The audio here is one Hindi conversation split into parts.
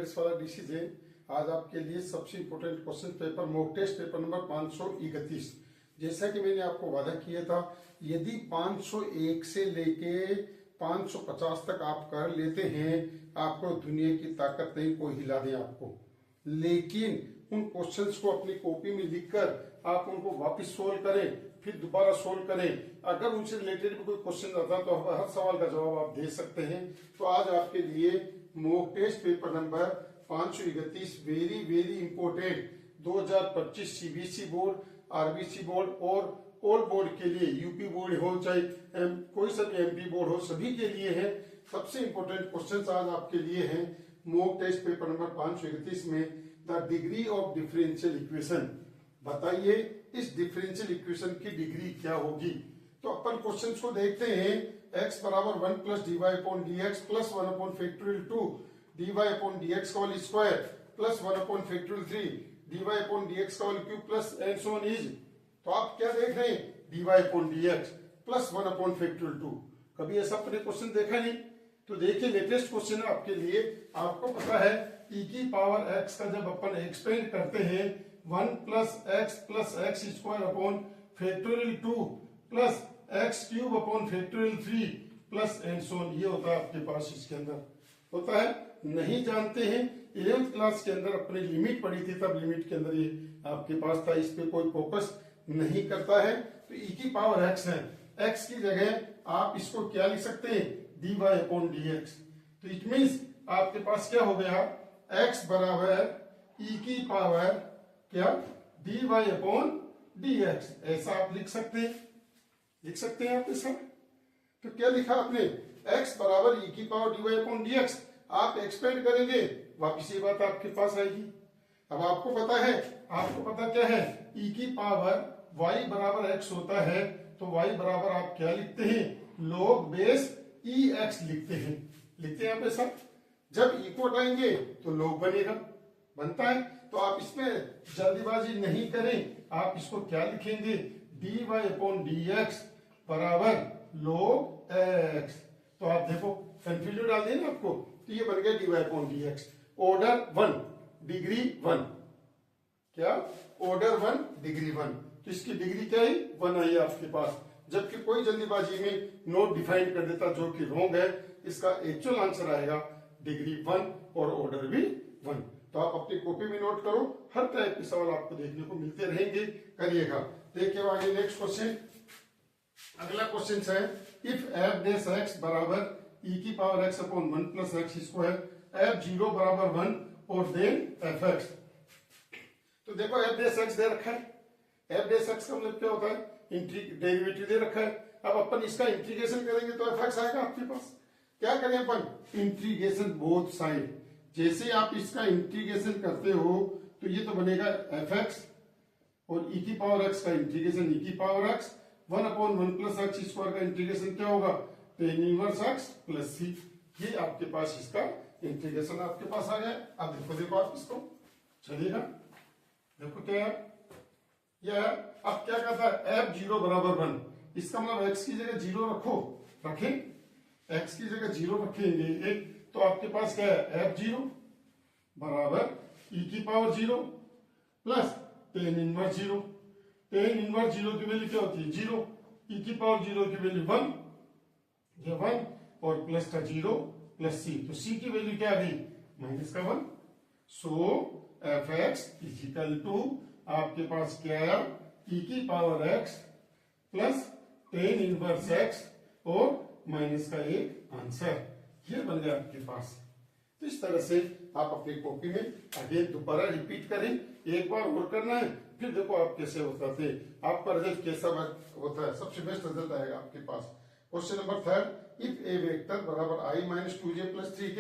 मैथमेटिक्स वाला डीसी जैन आज आपके लिए सबसे important question paper mock test paper number 531। जैसा कि मैंने आपको वादा किया था, यदि 501 से लेके 550 तक आप कर लेते हैं, आपको दुनिया की ताकत नहीं कोई हिला दे आपको। लेकिन उन क्वेश्चंस को अपनी कॉपी में लिखकर आप उनको वापस सोल्व करें, फिर दोबारा सोल्व करें। अगर उनसे रिलेटेड भी कोई क्वेश्चन आता है तो हर सवाल का जवाब आप दे सकते हैं। तो आज आपके लिए mock test paper number 531 very very important 2025 CBSE board, RBC board और ऑल बोर्ड के लिए, यूपी बोर्ड हो चाहे कोई सा भी एमपी बोर्ड हो, सभी के लिए है। सबसे इंपॉर्टेंट क्वेश्चंस आज आपके लिए हैं मॉक टेस्ट पेपर नंबर 531 में। The degree of differential equation, बताइए इस डिफरेंशियल इक्वेशन की डिग्री क्या होगी। तो अपन क्वेश्चंस को देखते हैं। x बराबर 1 plus d y upon d x plus 1 upon factorial 2 d y upon d x का whole square plus 1 upon factorial 3 d y upon d x का whole cube plus and so on is. तो आप क्या देख रहे हैं, d y upon d x plus 1 upon factorial 2। कभी ऐसा अपने क्वेश्चन देखा नहीं? तो देखिए लेटेस्ट क्वेश्चन है आपके लिए। आपको पता है e की पावर x का जब अपन एक्सपेंड करते हैं 1 plus x square upon factorial 2 plus x cube upon factorial 3 plus and so on, ये होता है आपके पास। इसके अंदर होता है, नहीं जानते हैं 11th क्लास के अंदर अपनी लिमिट पढ़ी थी, तब लिमिट के अंदर ये आपके पास था। इस पे कोई फोकस नहीं करता है। तो e की पावर x है, x की जगह आप इसको क्या लिख सकते हैं, dy अपॉन dx। तो इट मीन्स आपके पास क्या हो गया, x बराबर e की पावर क्या, dy अपॉन dx। ऐसा आप लिख सकते हैं आप ऐसा। तो क्या लिखा आपने, x बराबर e की पावर dy अपॉन dx। आप एक्सपेंड करेंगे, वापिस ये बात आपके पास आएगी। अब आपको पता क्या है, e की पावर y बराबर x होता है, तो y बराबर आप क्या लिखते हैं, log बेस ex लिखते हैं आप ऐसा। जब e को हटाएंगे तो log बनता है। तो आप इसमें जल्दीबाजी नहीं करें, आप इसको क्या लिखेंगे, dy अपॉन dx बराबर log x। तो आप देखो कंफ्यूजन डाल दें आपको, तो ये बन गया dy upon dx। Order 1 degree 1, क्या ऑर्डर 1 डिग्री 1। तो इसकी डिग्री क्या है, 1 आई आपके पास। जबकि कोई जल्दीबाजी में नोट डिफाइन कर देता जो कि रॉन्ग है। इसका एक्चुअल आंसर आएगा डिग्री 1 और ऑर्डर भी 1। तो आप अपनी कॉपी में नोट करो, हर टाइप के सवाल आपको देखने को मिलते रहेंगे, करिएगा। देखिए आगे नेक्स्ट क्वेश्चन। अगला क्वेश्चन है, इफ एफ डैश एक्स बराबर e की power x upon 1 plus x square F 0 बराबर 1 और देन एफ एक्स। तो देखो एफ डैश एक्स दे रखा है, एफ डैश एक्स का मतलब क्या होता है, डेरिवेटिव दे रखा है। अब अपन इसका इंटीग्रेशन करेंगे तो एफ एक्स आएगा आपके पास। क्या करें अपन, इंटीग्रेशन बोथ साइड। जैसे आप इसका इंटीग्रेशन करते हो तो ये तो बनेगा एफ एक्स और e की पावर x का इंटीग्रेशन e की power x 1 upon 1 plus x square का इंटीग्रेशन क्या होगा, tan inverse x plus c। ये आपके पास इसका इंटीग्रेशन आपके पास आ गया। अब देखो आप इसको चलिएगा, देखो क्या है यह। अब क्या कहता है, एफ 0 बराबर 1। इसका मतलब x की जगह 0 रखें, x की जगह 0 रखेंगे एक, तो आपके पास क्या है, एफ 0 बराबर e की power 0 plus tan inverse 0। tan inverse 0 की वैल्यू क्या होती है, 0। e की पावर 0 की वैल्यू 1, ये 1 और प्लस का 0 प्लस c। तो c की वैल्यू क्या आ गई, माइनस का 1। सो एफ एक्स इजिकल टू आपके पास क्या आया, e की power x plus tan inverse x और माइनस का एक आंसर, ये बन गया आपके पास। तो इस तरह से आप अपनी कॉपी में आगे दोबारा रिपीट करें, एक बार और करना है, फिर देखो आप कैसे होता थे, आपका रिजल्ट कैसा होता है, सबसे बेस्ट रिजल्ट आएगा आपके पास। Question number 3, if a vector बराबर i minus 2j plus 3k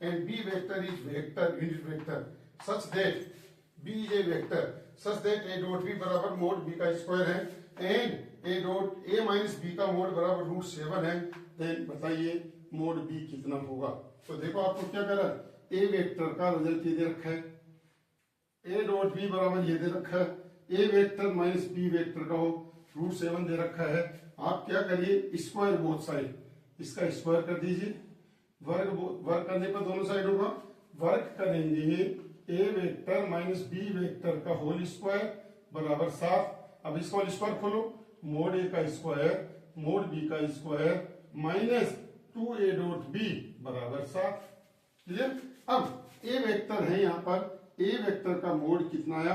and b vector is vector unit vector such that b is a vector such that a dot b बराबर मोड b का स्क्वायर है and a dot a minus b का मोड बराबर √7 है, देन बताइए मोड b कितना होगा। तो देखो आपको क्या करना है, a वेक्टर का रिजल्ट ये दे रखा है, a डॉट b बराबर ये दे रखा है, a vector minus b vector का हो √7 दे रखा है। आप क्या करिए, स्क्वायर बोथ साइड, इसका स्क्वायर कर दीजिए, वर्ग करने पर दोनों साइड होगा वर्क करेंगे a vector minus b vector का होल स्क्वायर बराबर 7। अब इसका होल स्क्वायर खोलो, मोड ए का स्क्वायर मोड बी का square minus 2a dot b बराबर 7। क्लियर। अब ए वेक्टर है, यहाँ पर ए वेक्टर का मोड कितना आया,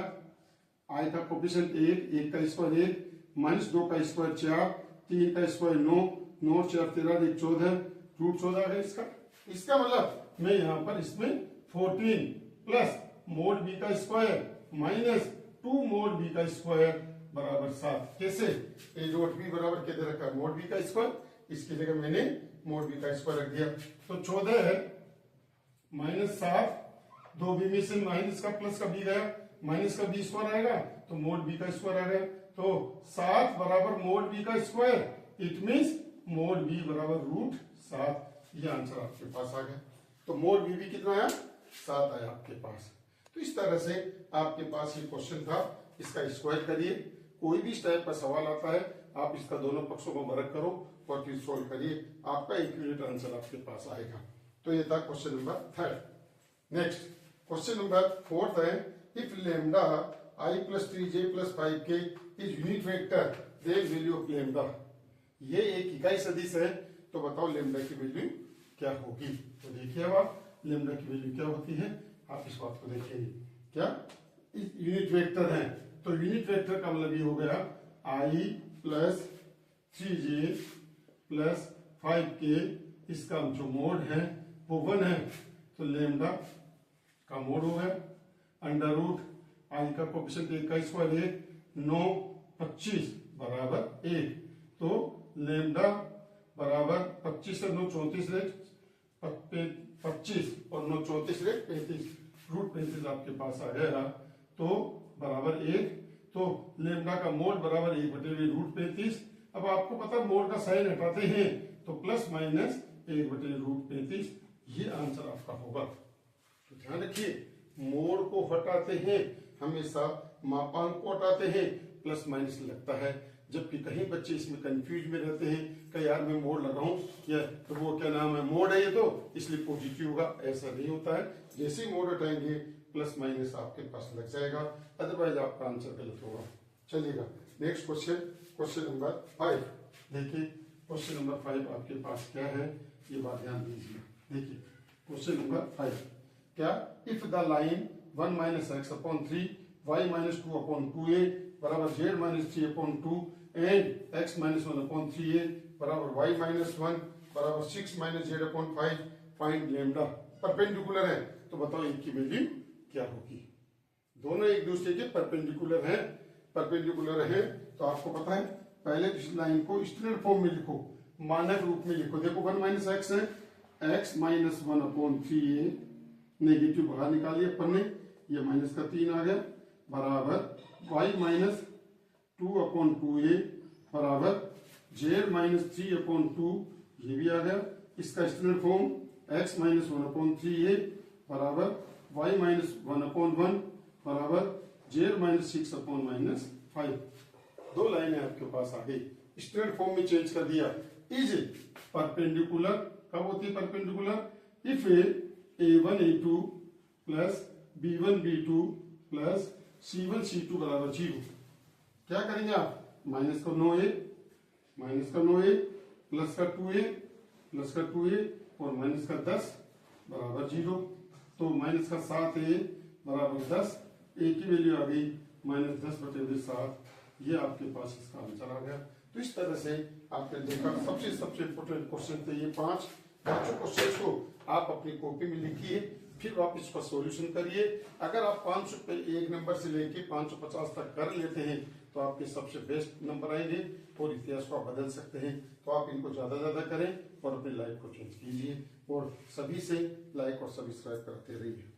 आई का कोफिशिएंट 1, 1 का स्क्वायर 1, माइनस 2 का स्क्वायर 4, 3 का स्क्वायर 9, 9 4 13 1 14, रूट 14 है इसका। इसका मतलब मैं यहाँ पर इसमें 14 प्लस मोड बी का स्क्वायर माइनस 2 मोड बी का स्क्वायर बराबर 7। कैसे, ए डॉट बी बराबर क्या दे रखा है, मोड बी का स्क्वायर, इसकी जगह मैंने मोड बी का स्क्वायर रख दिया। तो 14 है माइनस 7, 2 बी में से माइनस का प्लस का बी गया, माइनस का बी स्क्वायर आएगा तो मोड बी का स्क्वायर आ गया। तो 7 बराबर मोड बी का square, it means mod b बराबर रूट 7। ये आंसर आपके पास आ गया। तो मोड बी भी कितना आया, 7 आया आपके पास। तो इस तरह से आपके पास ये क्वेश्चन था, इसका स्क्वायर करिए। कोई भी इस टाइप का सवाल आता है, आप इसका दोनों पक्षों को वर्ग करो और फिर सोल्व करिए, आपका इक्विवेलेंट आंसर आपके पास आएगा। तो ये था question number 3। Next question number 4 है, if lambda I plus 3j plus 5k is unit vector, then value of lambda। ये एक इकाई सदिश है, तो बताओ लैम्डा की वैल्यू क्या होगी। तो देखिए अब आप लैम्डा की वैल्यू क्या होती है, आप इस बात को देखिए। क्या यूनिट वेक्टर है, तो यूनिट वेक्टर का मतलब ये हो गया I plus 3j plus 5k, इसका जो मोड है वो 1 है, तो लैम्डा का मोड हो गया अंडर रूट आई का कोफिशिएंट 1 का स्क्वायर 1, 9 25 बराबर 1। तो लैम्डा बराबर 25 से 9 34 रेट 25 और 9 34 रेट 35, रूट 35 आपके पास आ गया। तो बराबर 1, तो लैम्डा का मोड बराबर 1 बटे रूट 35। अब आपको पता मोड का साइन हटाते हैं तो प्लस माइनस 1 बटे रूट 35, ये आंसर आपका होगा। तो ध्यान रखिए, मोड को हटाते हैं हमेशा, मापांक को हटाते हैं, प्लस माइनस लगता है। जबकि कहीं बच्चे इसमें कंफ्यूज में रहते हैं कि यार मैं मोड लगाऊं या तो वो क्या नाम है मोड है ये तो इसलिए पॉजिटिव होगा, ऐसा नहीं होता है। जैसे ही मोड हटाएंगे प्लस माइनस आपके पास लग जाएगा, अदरवाइज आपका आंसर गलत होगा। चलिएगा नेक्स्ट क्वेश्चन, क्वेश्चन नंबर 5। देखिए क्वेश्चन नंबर 5 आपके पास क्या है, ये बात ध्यान दीजिए। देखिए क्वेश्चन नंबर 5 क्या, if the line 1 minus x upon 3 y minus 2 upon 2a बराबर z minus 3 upon 2 and x minus 1 upon 3a बराबर y माइनस 1 बराबर 6 minus z upon 5, find lambda perpendicular है। तो बताओ इनकी वैल्यू क्या होगी। दोनों एक दूसरे के परपेंडिकुलर हैं, परपेंडिकुलर हैं तो आपको पता है पहले इस लाइन को स्टैंडर्ड फॉर्म में लिखो, मानक रूप में लिखो। देखो 1 माइनस एक्स है, x minus 1 upon 3a, negative बाहर निकालिए अपन ने, ये माइनस का 3 आ गया बराबर y माइनस 2 अपॉन 2a बराबर z माइनस 3 अपॉन 2, ये भी आ गया। इसका standard form x minus 1 upon 3a बराबर y माइनस 1 अपॉन 1 बराबर z माइनस 6 अपॉन माइनस 5। दो लाइनें आपके पास आ गई, स्टैंडर्ड फॉर्म में चेंज कर दिया। इज परपेंडिकुलर, कब होती है perpendicular, if a1 a2 plus b1 b2 plus c1 c2 बराबर 0। क्या करेंगे आप, माइनस का 9a, माइनस का 9a प्लस का 2a, प्लस का 2a और माइनस का 10 बराबर 0। तो माइनस का 7a बराबर 10, a की वैल्यू आ गई माइनस 10 बटे 7, ये आपके पास इसका आंसर आ गया। तो इस तरह से आपने देखा सबसे इम्पोर्टेंट क्वेश्चन थे ये 5 क्वेश्चन को आप अपनी कॉपी में लिखिए, फिर आप इसका सॉल्यूशन करिए। अगर आप 501 नंबर से लेके 550 तक कर लेते हैं तो आपके सबसे बेस्ट नंबर आएंगे और इतिहास को आप बदल सकते हैं। तो आप इनको ज्यादा करें और अपनी लाइफ को चेंज कीजिए और सभी से लाइक और सब्सक्राइब करते रहिए।